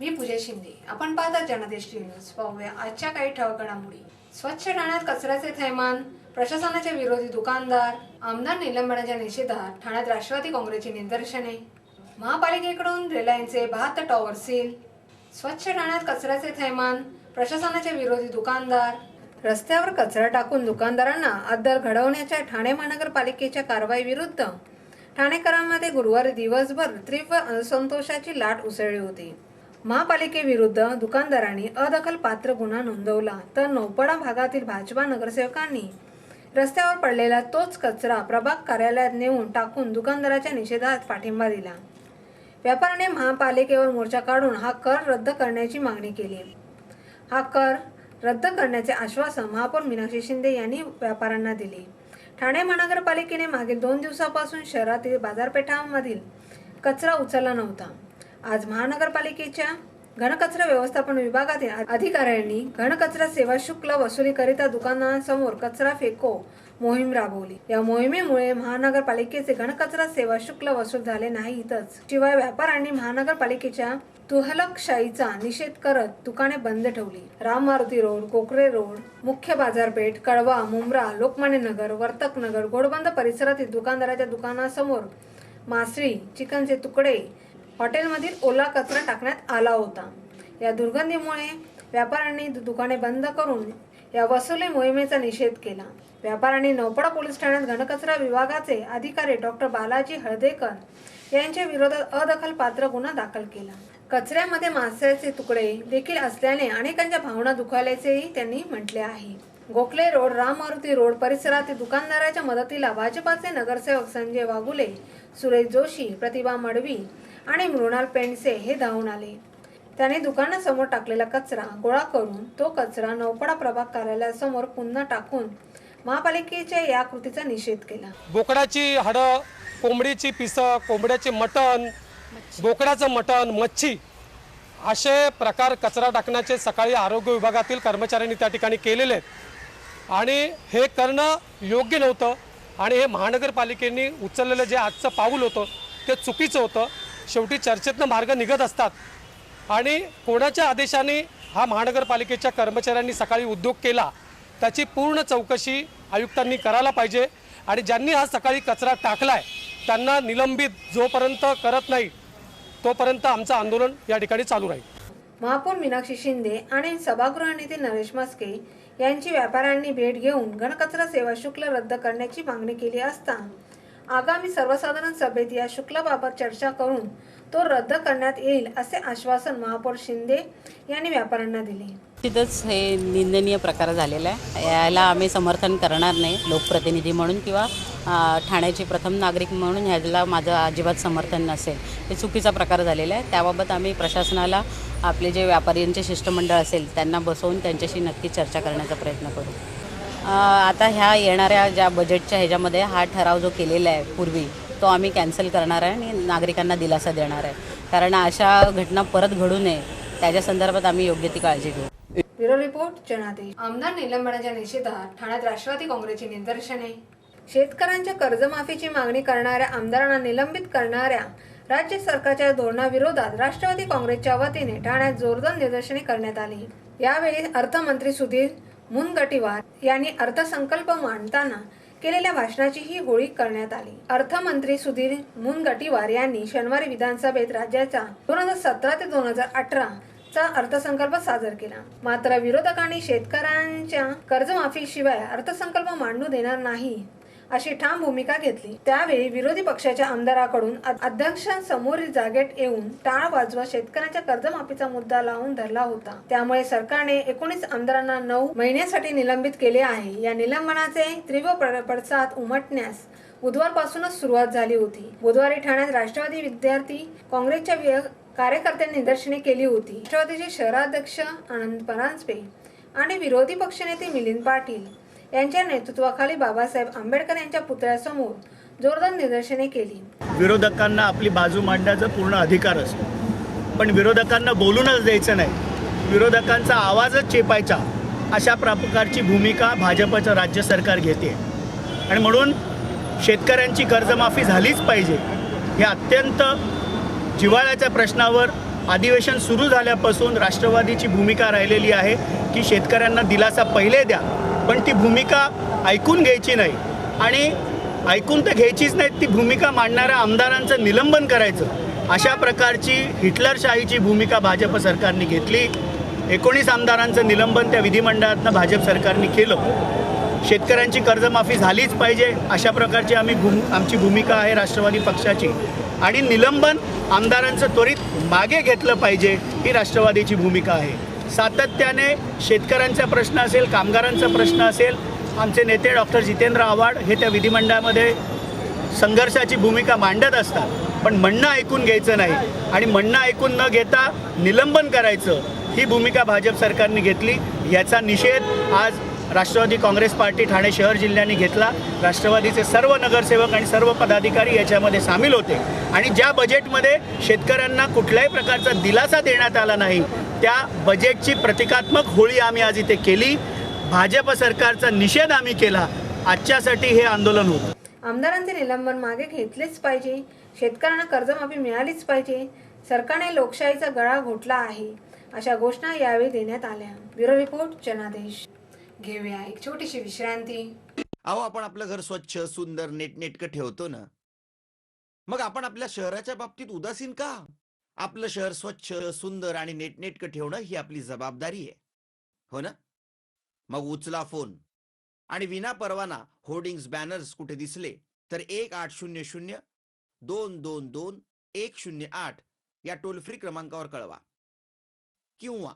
मी पूजा शिंदे. आपण पाहता जनादेश न्यूज. पाहूया आजच्या काही ठळक घडामोडी. स्वच्छ ठाण्यात कचऱ्याचे थैमान, प्रशासनाचे विरोधी दुकानदार, आमदार निलंबनाच्या निषेधात ठाण्यात राष्ट्रवादी काँग्रेसची निदर्शने, महापालिकेकडून रिलायन्सचे 72 टॉवर सील, स्वच्छ ठाण्यात कचऱ्याचे थैमान, प्रशासनाचे विरोधी दुकानदार, रस्त्यावर कचरा टाकून दुकानदारांना अद्दल घडवण्याच्या ठाणे महानगरपालिकेच्या कारवाई विरुद्ध ठाणेकरांमध्ये गुरुवारी दिवसभर तीव्र असंतोषाची लाट उसळली होती. महापालिकेविरुद्ध दुकानदारांनी अदखलपात्र गुन्हा नोंदवला तर नौपाडा भागातील भाजपा नगरसेवकांनी रस्त्यावर पडलेला तोच कचरा प्रभाग कार्यालयात नेऊन टाकून दुकानदाराच्या निषेधात पाठिंबा दिला. व्यापाऱ्यांनी महापालिकेवर मोर्चा काढून हा कर रद्द करण्याची मागणी केली. हा कर रद्द करण्याचे आश्वासन महापौर मीनाक्षी शिंदे यांनी व्यापाऱ्यांना दिले. ठाणे महानगरपालिकेने मागील 2 दिवसापासून शहरातील बाजारपेठांमधील कचरा उचलला नव्हता. आज महानगरपालिकेच्या घनकचरा व्यवस्थापन विभागातील अधिकाऱ्यांनी घनकचरा सेवा शुल्क वसुलीकरिता दुकानांसमोर कचरा फेको मोहीम राबवली. या मोहिमेमुळे महानगरपालिकेचे घनकचरा सेवा शुल्क वसूल झाले नाहीतच, शिवाय व्यापाऱ्यांनी महानगरपालिकेच्या तुघलकशाहीचा निषेध करत दुकाने बंद ठेवली. राम मारुती रोड, कोकरे रोड, मुख्य बाजारपेठ, कळवा, मुंब्रा, लोकमान्य नगर, वर्तक नगर, घोडबंद परिसरातील दुकानदाराच्या दुकानासमोर मासळी, चिकनचे तुकडे, हॉटेलमधील ओला कचरा टाकण्यात आला होता. या दुर्गंधीमुळे व्यापाऱ्यांनी दुकाने बंद करून या वसुली मोहिमेचा निषेध केला. व्यापाऱ्यांनी नौपाडा पोलीस ठाण्यात घनकचरा विभागाचे अधिकारी डॉक्टर बालाजी हळदेकर यांच्या विरोधात अदखलपात्र गुन्हा दाखल केला. कचऱ्यामध्ये माशाचे तुकडे देखील असल्याने अनेकांच्या भावना दुखावल्याचेही त्यांनी म्हटले आहे. गोखले रोड, राम मारुती रोड परिसरातील दुकानदाराच्या मदतीला भाजपाचे नगरसेवक संजय वाघुले, सुरेश जोशी, प्रतिभा मडवी आणि मृणाल पेंडसे हे धावून आले. त्यांनी दुकानासमोर टाकलेला कचरा गोळा करून तो कचरा नौपाडा प्रभाग कार्यालयासमोर पुन्हा टाकून महापालिकेच्या या कृतीचा निषेध केला. बोकडाची हाडं, कोंबडीची पिसं, कोंबड्याचे मटण, बोकडाचं मटण, मच्छी असे प्रकार कचरा टाकण्याचे सकाळी आरोग्य विभागातील कर्मचाऱ्यांनी त्या ठिकाणी केलेले आहेत आणि हे करणं योग्य नव्हतं आणि हे महानगरपालिकेने उचललेलं जे आजचं पाऊल होतं ते चुकीचं होतं. शेवटी चर्चेतनं मार्ग निघत असतात आणि कोणाच्या आदेशाने हा महानगरपालिकेच्या कर्मचाऱ्यांनी सकाळी उद्योग केला त्याची पूर्ण चौकशी आयुक्तांनी करायला पाहिजे आणि ज्यांनी हा सकाळी कचरा टाकलाय त्यांना निलंबित जोपर्यंत करत नाही तोपर्यंत आमचं आंदोलन या ठिकाणी चालू राहील. महापौर मीनाक्षी शिंदे आणि सभागृह नेते नरेश म्हस्के यांची व्यापाऱ्यांनी भेट घेऊन घनकचरा सेवा शुल्क रद्द करण्याची मागणी केली असता आगामी सर्वसाधारण सभेत या शुल्काबाबत चर्चा करून तो रद्द करण्यात येईल असे आश्वासन महापौर शिंदे यांनी व्यापाऱ्यांना दिले. तिथंच हे निंदनीय प्रकार झालेला आहे. याला आम्ही समर्थन करणार नाही. लोकप्रतिनिधी म्हणून किंवा ठाण्याचे प्रथम नागरिक म्हणून ह्याला माझं अजिबात समर्थन नसेल. हे चुकीचा प्रकार झालेला आहे. त्याबाबत आम्ही प्रशासनाला आपले जे व्यापाऱ्यांचे शिष्टमंडळ असेल त्यांना बसवून त्यांच्याशी नक्की चर्चा करण्याचा प्रयत्न करू. आता ह्या येणाऱ्या ज्या बजेटच्या ह्याच्यामध्ये हा ठराव जो केलेला आहे पूर्वी तो आम्ही कॅन्सल करणार आहे आणि नागरिकांना दिलासा देणार आहे. कारण अशा घटना परत घडू नये त्याच्या संदर्भात आम्ही योग्य ती काळजी घेऊ. ब्युरो रिपोर्ट जनादेश. आमदार निलंबनाच्या निषेधात ठाण्यात राष्ट्रवादी काँग्रेसची निदर्शने. शेतकऱ्यांच्या कर्जमाफीची मागणी करणाऱ्या आमदारांना निलंबित करणाऱ्या राज्य सरकारच्या धोरणाविरोधात राष्ट्रवादी काँग्रेसच्या वतीने ठाण्यात जोरदार निदर्शने करण्यात आली. यावेळी अर्थमंत्री सुधीर मुनगंटीवार यांनी अर्थसंकल्प मांडताना केलेल्या भाषणाची ही होळी करण्यात आली. अर्थमंत्री सुधीर मुनगंटीवार यांनी शनिवारी विधानसभेत राज्याचा 2017 ते 2018 चा अर्थसंकल्प सादर केला. मात्र विरोधकांनी शेतकऱ्यांच्या कर्जमाफीशिवाय अर्थसंकल्प मांडू देणार नाही अशी ठाम भूमिका घेतली. त्यावेळी विरोधी पक्षाच्या आमदाराकडून अध्यक्षांसमोरील जागेत येऊन टाळ वाजवत शेतकऱ्यांच्या कर्जमाफीचा मुद्दा लावून धरला होता. त्यामुळे सरकारने 19 आमदारांना 9 महिन्यासाठी निलंबित केले आहे. या निलंबनाचे तीव्र पडसाद उमटण्यास बुधवारपासूनच सुरुवात झाली होती. बुधवारी ठाण्यात राष्ट्रवादी विद्यार्थी काँग्रेसच्या कार्यकर्त्यांनी निदर्शने केली होती. राष्ट्रवादीचे शहराध्यक्ष आनंद परांजपे आणि विरोधी पक्षनेते मिलिंद पाटील यांच्या नेतृत्वाखाली बाबासाहेब आंबेडकर यांच्या पुतळ्यासमोर जोरदार निदर्शने केली. विरोधकांना आपली बाजू मांडण्याचा पूर्ण अधिकार असतो, पण विरोधकांना बोलूनच द्यायचं नाही, विरोधकांचा आवाजच चेपायचा अशा प्रकारची भूमिका भाजपचं राज्य सरकार घेते आणि म्हणून शेतकऱ्यांची कर्जमाफी झालीच पाहिजे. हे अत्यंत जिव्हाळ्याच्या प्रश्नावर अधिवेशन सुरू झाल्यापासून राष्ट्रवादीची भूमिका राहिलेली आहे की शेतकऱ्यांना दिलासा पहिले द्या, पण ती भूमिका ऐकून घ्यायची नाही आणि ऐकून तर घ्यायचीच नाही, ती भूमिका मांडणाऱ्या आमदारांचं निलंबन करायचं, अशा प्रकारची हिटलरशाहीची भूमिका भाजप सरकारने घेतली. 19 आमदारांचं निलंबन त्या विधिमंडळातनं भाजप सरकारने केलं. शेतकऱ्यांची कर्जमाफी झालीच पाहिजे अशा प्रकारची आमची भूमिका आहे राष्ट्रवादी पक्षाची आणि निलंबन आमदारांचं त्वरित मागे घेतलं पाहिजे ही राष्ट्रवादीची भूमिका आहे. सातत्याने शेतकऱ्यांचा प्रश्न असेल, कामगारांचा प्रश्न असेल, आमचे नेते डॉक्टर जितेंद्र आव्हाड हे त्या विधिमंडळामध्ये संघर्षाची भूमिका मांडत असतात, पण म्हणणं ऐकून घ्यायचं नाही आणि म्हणणं ऐकून न घेता निलंबन करायचं ही भूमिका भाजप सरकारने घेतली. याचा निषेध आज राष्ट्रवादी काँग्रेस पार्टी ठाणे शहर जिल्ह्याने घेतला. राष्ट्रवादीचे सर्व नगरसेवक आणि सर्व पदाधिकारी याच्यामध्ये सामील होते आणि ज्या बजेटमध्ये शेतकऱ्यांना कुठल्याही प्रकारचा दिलासा देण्यात आला नाही त्या बजेटची प्रतिकात्मक होळी आम्ही आज इथे केली. भाजप सरकारचा निषेध आम्ही केला. आजच्यासाठी हे आंदोलन होतं. आमदारांचे निलंबन मागे घेतलेच पाहिजे, शेतकऱ्यांना कर्जमाफी मिळालीच पाहिजे, सरकारने लोकशाहीचा गळा घोटला आहे, अशा घोषणा यावेळी देण्यात आल्या. ब्युरो रिपोर्ट जनादेश. घेऊया एक छोटीशी विश्रांती. अहो, आपण आपलं घर स्वच्छ, सुंदर, नीटनेटकं ठेवतो ना, मग आपण आपल्या शहराच्या बाबतीत उदासीन का? आपलं शहर स्वच्छ, सुंदर आणि नीटनेटकं ठेवणं ही आपली जबाबदारी आहे, हो ना? मग उचला फोन आणि विना परवाना होर्डिंग्स, बॅनर्स कुठे दिसले तर 1800-222-108 या टोल फ्री क्रमांकावर कळवा किंवा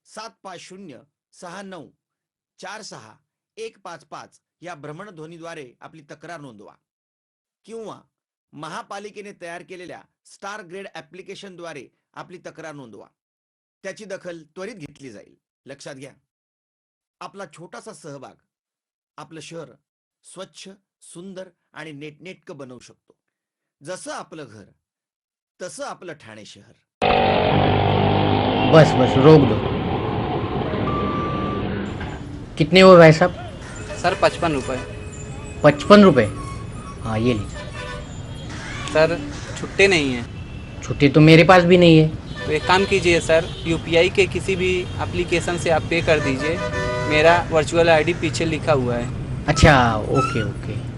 7506946-155 या भ्रमणध्वनीद्वारे आपली तक्रार नोंदवा किंवा महापालिकेने तयार केलेल्या स्टार ग्रेड ॲप्लिकेशनद्वारे आपली तक्रार नोंदवा. त्याची दखल त्वरित घेतली जाईल. लक्षात घ्या, आपला छोटासा सहभाग आपलं शहर स्वच्छ, सुंदर आणि नीटनेटकं बनवू शकतो. जसं आपलं घर तसं आपलं ठाणे शहर. बस बस रोक दो. कितने हुए भाई साहब? सर 55 रुपये. 55 रुपये? हाँ ये लीजिए. सर छुट्टे नहीं हैं. छुट्टी तो मेरे पास भी नहीं है. तो एक काम कीजिए सर, यूपीआई के किसी भी एप्लीकेशन से आप पे कर दीजिए. मेरा वर्चुअल आईडी पीछे लिखा हुआ है. अच्छा ओके ओके.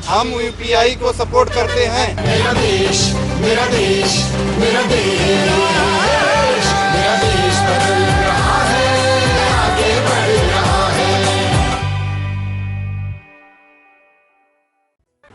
हम यूपीआई को सपोर्ट करते हैं. मेरा देश, मेरा देश, मेरा देश, मेरा देश बदल रहा है, आगे बढ़ रहा है.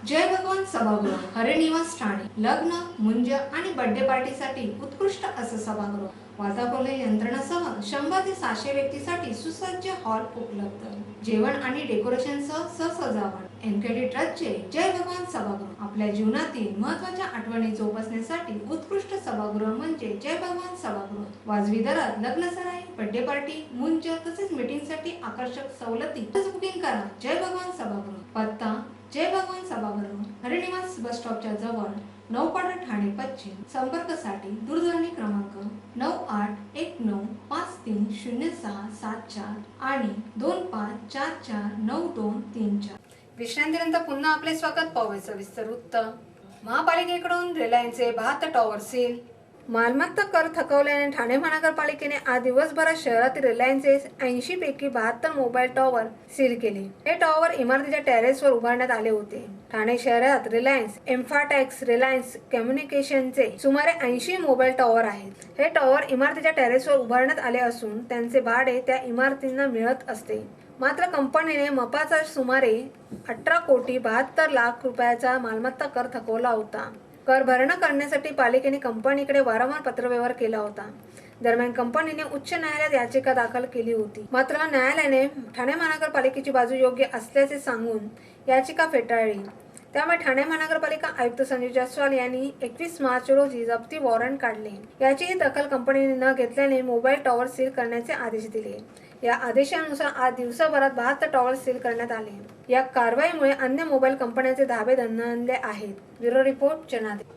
जय भगवान सभागृह, हरिनिवास ठाणे. लग्न, मुंज आणि बर्थडे पार्टीसाठी उत्कृष्ट असं सभागृह. वातानुकूलन यंत्रणासह 100 ते 700 व्यक्तीसाठी सुसज्ज हॉल उपलब्ध. जेवण आणि डेकोरेशनसह सजावट. एनकेडी ट्रस्टचे जय भगवान सभागृह. आपल्या जीवनातील महत्त्वाच्या आठवणी जोपासण्यासाठी उत्कृष्ट सभागृह म्हणजे जय भगवान सभागृह. वाजवी दरात लग्नसराई, बर्थडे पार्टी, मुंज तसेच मीटिंगसाठी आकर्षक सवलती. बुकिंग करा. जय भगवान सभागृह. पत्ता जय भगवान सभागृह, हरिनिवास बस स्टॉपच्या जवळ, नौपाडा, ठाणे पश्चिम. संपर्कासाठी दूरध्वनी क्रमांक 9819530674 आणि 25449234. विश्रांतीनंतर पुन्हा आपले स्वागत. पाहूया सविस्तर वृत्त. महापालिकेकडून रिलायन्सचे 72 टॉवर सील. मालमत्ता कर थकवल्याने ठाणे महानगरपालिकेने आज दिवसभरात शहरातील रिलायन्सचे 80 पैकी 72 मोबाईल टॉवर सील केले. हे टॉवर इमारतीच्या टेरेसवर उभारण्यात आले होते. ठाणे शहरात रिलायन्स इन्फाटेक्स, रिलायन्स कम्युनिकेशनचे सुमारे 80 मोबाईल टॉवर आहेत. हे टॉवर इमारतीच्या टेरेसवर उभारण्यात आले असून त्यांचे भाडे त्या इमारतींना मिळत असते. मात्र कंपनीने मपाचा सुमारे 18,72,00,000 रुपयाचा मालमत्ता कर थकवला होता. कर भरणा करण्यासाठी पालिकेने कंपनीकडे वारंवार पत्रव्यवहार केला होता. दरम्यान कंपनीने उच्च न्यायालयात याचिका दाखल केली होती. मात्र न्यायालयाने ठाणे महानगरपालिकेची बाजू योग्य असल्याचे सांगून याचिका फेटाळली. त्यामुळे ठाणे महानगरपालिका आयुक्त संजय जयस्वाल यांनी 21 मार्च रोजी जप्ती वॉरंट काढले. याचीही दखल कंपनीने न घेतल्याने मोबाईल टॉवर सील करण्याचे आदेश दिले. या आदेशानुसार आज दिवसभरात 72 टॉवर सील करण्यात आले. या कारवाईमुळे अन्य मोबाईल कंपन्यांचे धाबे दणाणले आहेत. ब्युरो रिपोर्ट जनादेश.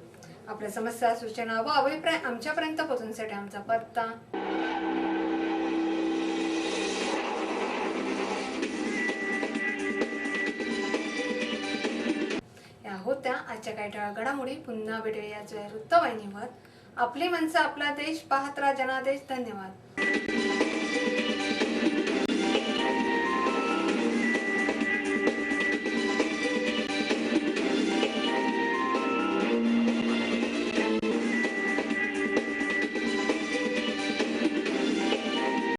आपल्या समस्या, सूचना व अभिप्राय आमच्यापर्यंत पोहोचवण्यासाठी आमचा पत्ता या होत्या आजच्या काही ठळक घडामोडी. पुन्हा भेटूया याच वृत्तवाहिनीवर. आपली माणसं, आपला देश, पाहत राहा जनादेश. धन्यवाद.